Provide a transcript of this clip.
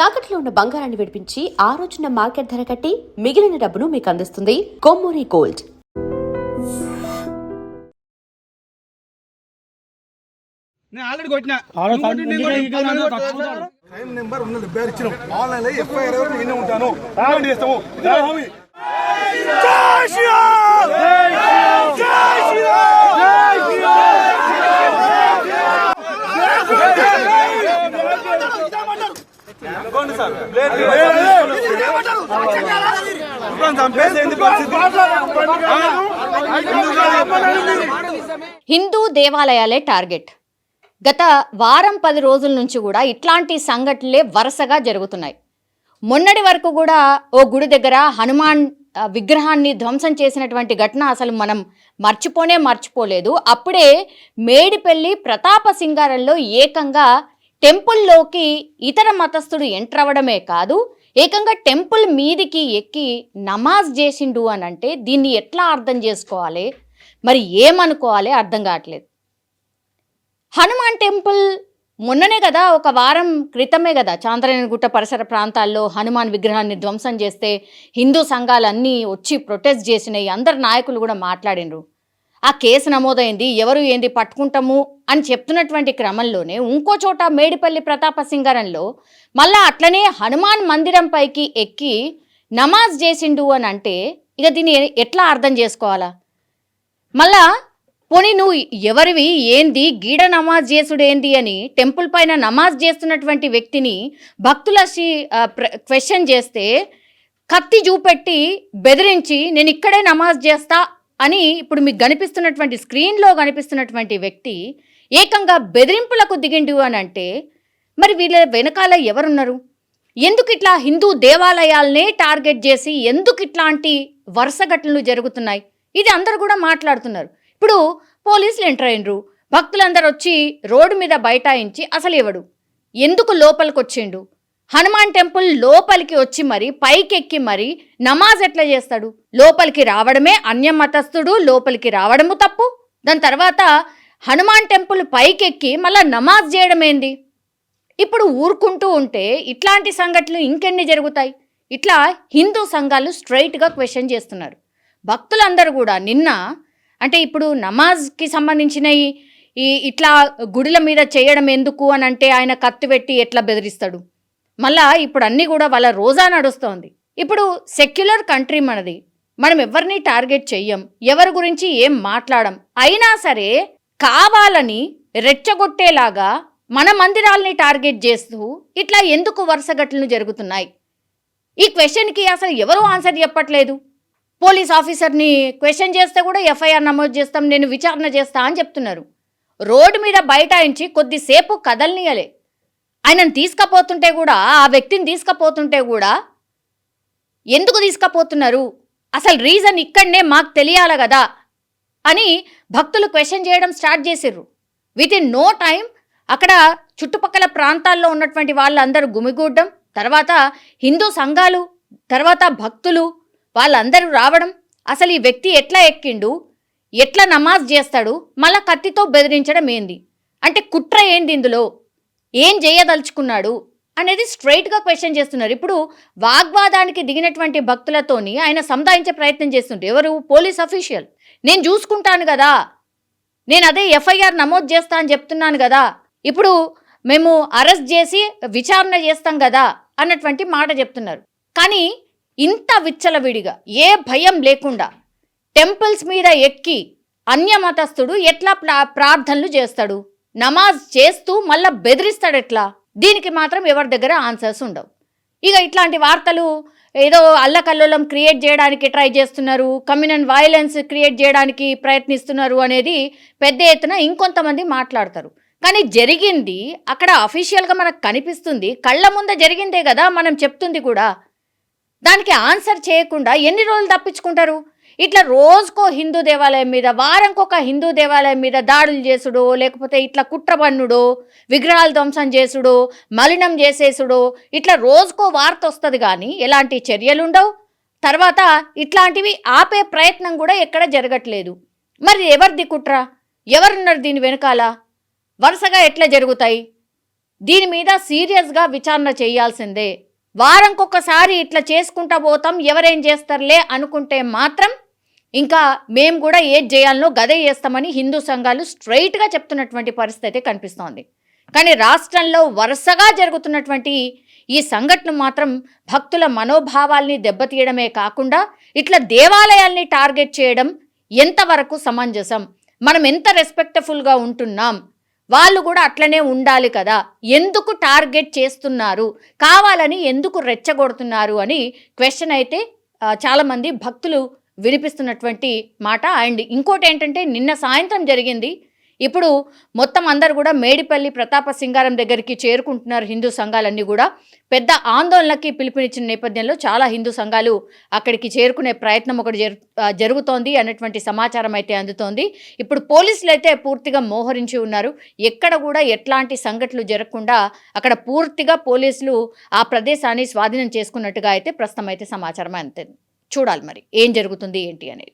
తాకట్లో ఉన్న బంగారాన్ని విడిపించి ఆ రోజున మార్కెట్ ధర కట్టి మిగిలిన డబ్బును మీకు అందిస్తుంది కొమ్మూరి గోల్డ్. క్రైమ్ నెంబర్ ఉన్నది ఇచ్చినాం ఆన్లైన్ లో ఎఫ్ఐఆర్ ఎవరు నిన్నే ఉంటాను చేస్తాము. హిందూ దేవాలయాలే టార్గెట్. గత వారం 10 రోజుల నుంచి కూడా ఇట్లాంటి సంఘటనలే వరుసగా జరుగుతున్నాయి. మొన్నటి వరకు కూడా ఓ గుడి దగ్గర హనుమాన్ విగ్రహాన్ని ధ్వంసం చేసినటువంటి ఘటన అసలు మనం మర్చిపోలేదు. అప్పుడే మేడిపల్లి ప్రతాప సింగారంలో ఏకంగా టెంపుల్లోకి ఇతర మతస్థుడు ఎంటర్ అవ్వడమే కాదు, ఏకంగా టెంపుల్ మీదికి ఎక్కి నమాజ్ చేసిండు అని అంటే దీన్ని ఎట్లా అర్థం చేసుకోవాలి, మరి ఏమనుకోవాలి అర్థం కావట్లేదు. హనుమాన్ టెంపుల్ మొన్ననే కదా, ఒక వారం క్రితమే కదా, చాంద్రయానగుట్ట పరిసర ప్రాంతాల్లో హనుమాన్ విగ్రహాన్ని ధ్వంసం చేస్తే హిందూ సంఘాలన్నీ వచ్చి ప్రొటెస్ట్ చేసినాయి. అందరు నాయకులు కూడా మాట్లాడినరు. ఆ కేసు నమోదైంది, ఎవరు ఏంది పట్టుకుంటాము అని చెప్తున్నటువంటి క్రమంలోనే ఇంకో చోట మేడిపల్లి ప్రతాప సింగారంలో మళ్ళా అట్లనే హనుమాన్ మందిరం పైకి ఎక్కి నమాజ్ చేసిండు అని అంటే ఇక దీన్ని ఎట్లా అర్థం చేసుకోవాలా? మళ్ళా పోనీ నువ్వు ఎవరివి, ఏంది గీడ నమాజ్ చేసుడు ఏంది అని టెంపుల్ పైన నమాజ్ చేస్తున్నటువంటి వ్యక్తిని భక్తుల క్వశ్చన్ చేస్తే కత్తి చూపెట్టి బెదిరించి నేను ఇక్కడే నమాజ్ చేస్తా అని ఇప్పుడు మీకు కనిపిస్తున్నటువంటి స్క్రీన్లో కనిపిస్తున్నటువంటి వ్యక్తి ఏకంగా బెదిరింపులకు దిగిండు అని అంటే మరి వీళ్ళ వెనకాల ఎవరున్నారు? ఎందుకు ఇట్లా హిందూ దేవాలయాలనే టార్గెట్ చేసి ఎందుకు ఇట్లాంటి వరుస ఘటనలు జరుగుతున్నాయి? ఇది అందరూ కూడా మాట్లాడుతున్నారు. ఇప్పుడు పోలీసులు ఎంటర్ అయినరు, భక్తులందరూ వచ్చి రోడ్డు మీద బైఠాయించి అసలు ఎవడు ఎందుకు లోపలికి వచ్చిండు, హనుమాన్ టెంపుల్ లోపలికి వచ్చి మరి పైకెక్కి మరి నమాజ్ ఎట్లా చేస్తాడు? లోపలికి రావడమే అన్యమతస్థుడు, లోపలికి రావడము తప్పు. దాని తర్వాత హనుమాన్ టెంపుల్ పైకెక్కి మళ్ళీ నమాజ్ చేయడం ఏంది? ఇప్పుడు ఊరుకుంటూ ఉంటే ఇట్లాంటి సంఘటనలు ఇంకెన్ని జరుగుతాయి? ఇట్లా హిందూ సంఘాలు స్ట్రైట్గా క్వశ్చన్ చేస్తున్నారు. భక్తులందరూ కూడా నిన్న అంటే ఇప్పుడు నమాజ్కి సంబంధించిన ఇట్లా గుడిల మీద చేయడం ఎందుకు అని అంటే ఆయన కత్తి పెట్టి ఎట్లా బెదిరిస్తాడు? మళ్ళా ఇప్పుడు అన్నీ కూడా వాళ్ళ రోజా నడుస్తోంది. ఇప్పుడు సెక్యులర్ కంట్రీ మనది, మనం ఎవరిని టార్గెట్ చెయ్యం, ఎవరి గురించి ఏం మాట్లాడం. అయినా సరే కావాలని రెచ్చగొట్టేలాగా మన మందిరాలని టార్గెట్ చేస్తూ ఇట్లా ఎందుకు వరుస ఘటనలు జరుగుతున్నాయి? ఈ క్వశ్చన్కి అసలు ఎవరూ ఆన్సర్ చెప్పట్లేదు. పోలీస్ ఆఫీసర్ని క్వశ్చన్ చేస్తే కూడా ఎఫ్ఐఆర్ నమోదు చేస్తాం, నేను విచారణ చేస్తా అని చెప్తున్నారు. రోడ్డు మీద బైఠాయించి కొద్దిసేపు కదలనీయలే. ఆయనను తీసుకుపోతుంటే కూడా, ఆ వ్యక్తిని తీసుకుపోతుంటే కూడా ఎందుకు తీసుకుపోతున్నారు, అసలు రీజన్ ఇక్కడనే మాకు తెలియాలి కదా అని భక్తులు క్వశ్చన్ చేయడం స్టార్ట్ చేసిర్రు. విత్ ఇన్ నో టైం అక్కడ చుట్టుపక్కల ప్రాంతాల్లో ఉన్నటువంటి వాళ్ళందరూ గుమిగూడడం, తర్వాత హిందూ సంఘాలు, తర్వాత భక్తులు వాళ్ళందరూ రావడం, అసలు ఈ వ్యక్తి ఎట్లా ఎక్కిండు, ఎట్లా నమాజ్ చేస్తాడు, మళ్ళా కత్తితో బెదిరించడం ఏంది, అంటే కుట్ర ఏంది, ఇందులో ఏం చేయదలుచుకున్నాడు అనేది స్ట్రైట్గా క్వశ్చన్ చేస్తున్నారు. ఇప్పుడు వాగ్వాదానికి దిగినటువంటి భక్తులతోని ఆయన సముదాయించే ప్రయత్నం చేస్తుంటే ఎవరు? Police official. నేను చూసుకుంటాను కదా, నేను అదే ఎఫ్ఐఆర్ నమోదు చేస్తా అని చెప్తున్నాను కదా, ఇప్పుడు మేము అరెస్ట్ చేసి విచారణ చేస్తాం కదా అన్నటువంటి మాట చెప్తున్నారు. కానీ ఇంత విచ్చలవిడిగా ఏ భయం లేకుండా టెంపుల్స్ మీద ఎక్కి అన్యమతస్థుడు ఎట్లా ప్రార్థనలు చేస్తాడు, నమాజ్ చేస్తూ మళ్ళా బెదిరిస్తాడు ఎట్లా? దీనికి మాత్రం ఎవరి దగ్గర ఆన్సర్స్ ఉండవు. ఇక ఇట్లాంటి వార్తలు ఏదో అల్లకల్లోలం క్రియేట్ చేయడానికి ట్రై చేస్తున్నారు, కమ్యూనల్ వైలెన్స్ క్రియేట్ చేయడానికి ప్రయత్నిస్తున్నారు అనేది పెద్ద ఎత్తున ఇంకొంతమంది మాట్లాడతారు. కానీ జరిగింది అక్కడ అఫీషియల్గా మనకు కనిపిస్తుంది, కళ్ళ ముందే జరిగిందే కదా మనం చెప్తుంది కూడా. దానికి ఆన్సర్ చేయకుండా ఎన్ని రోజులు తప్పించుకుంటారు? ఇట్లా రోజుకో హిందూ దేవాలయం మీద, వారంకొక హిందూ దేవాలయం మీద దాడులు చేసుడో, లేకపోతే ఇట్లా కుట్రబన్నుడో, విగ్రహాలు ధ్వంసం చేసుడో, మలినం చేసేసుడో, ఇట్లా రోజుకో వార్త వస్తుంది కానీ ఎలాంటి చర్యలు ఉండవు. తర్వాత ఇట్లాంటివి ఆపే ప్రయత్నం కూడా ఎక్కడ జరగట్లేదు. మరి ఎవరిది కుట్ర? ఎవరున్నారు దీని వెనకాల? వరుసగా ఎట్లా జరుగుతాయి? దీని మీద సీరియస్గా విచారణ చేయాల్సిందే. వారంకొకసారి ఇట్లా చేసుకుంటా పోతాం, ఎవరేం చేస్తారులే అనుకుంటే మాత్రం ఇంకా మేము కూడా ఏది చేయాలనో గదే చేస్తామని హిందూ సంఘాలు స్ట్రైట్గా చెప్తున్నటువంటి పరిస్థితి కనిపిస్తోంది. కానీ రాష్ట్రంలో వరుసగా జరుగుతున్నటువంటి ఈ సంఘటన మాత్రం భక్తుల మనోభావాల్ని దెబ్బతీయడమే కాకుండా ఇట్లా దేవాలయాల్ని టార్గెట్ చేయడం ఎంతవరకు సమంజసం? మనం ఎంత రెస్పెక్ట్ఫుల్గా ఉంటున్నాం, వాళ్ళు కూడా అట్లనే ఉండాలి కదా, ఎందుకు టార్గెట్ చేస్తున్నారు, కావాలని ఎందుకు రెచ్చగొడుతున్నారు అని క్వశ్చన్ అయితే చాలామంది భక్తులు వినిపిస్తున్నటువంటి మాట. అండ్ ఇంకోటి ఏంటంటే నిన్న సాయంత్రం జరిగింది. ఇప్పుడు మొత్తం అందరు కూడా మేడిపల్లి ప్రతాప సింగారం దగ్గరికి చేరుకుంటున్నారు. హిందూ సంఘాలన్నీ కూడా పెద్ద ఆందోళనకి పిలుపునిచ్చిన నేపథ్యంలో చాలా హిందూ సంఘాలు అక్కడికి చేరుకునే ప్రయత్నం ఒకటి జరుగుతోంది అన్నటువంటి సమాచారం అయితే అందుతోంది. ఇప్పుడు పోలీసులు అయితే పూర్తిగా మోహరించి ఉన్నారు. ఎక్కడ కూడా ఎట్లాంటి సంఘటనలు జరగకుండా అక్కడ పూర్తిగా పోలీసులు ఆ ప్రదేశాన్ని స్వాధీనం చేసుకున్నట్టుగా అయితే ప్రస్తుతం అయితే సమాచారం అంతే. చూడాలి మరి ఏం జరుగుతుంది ఏంటి అనేది.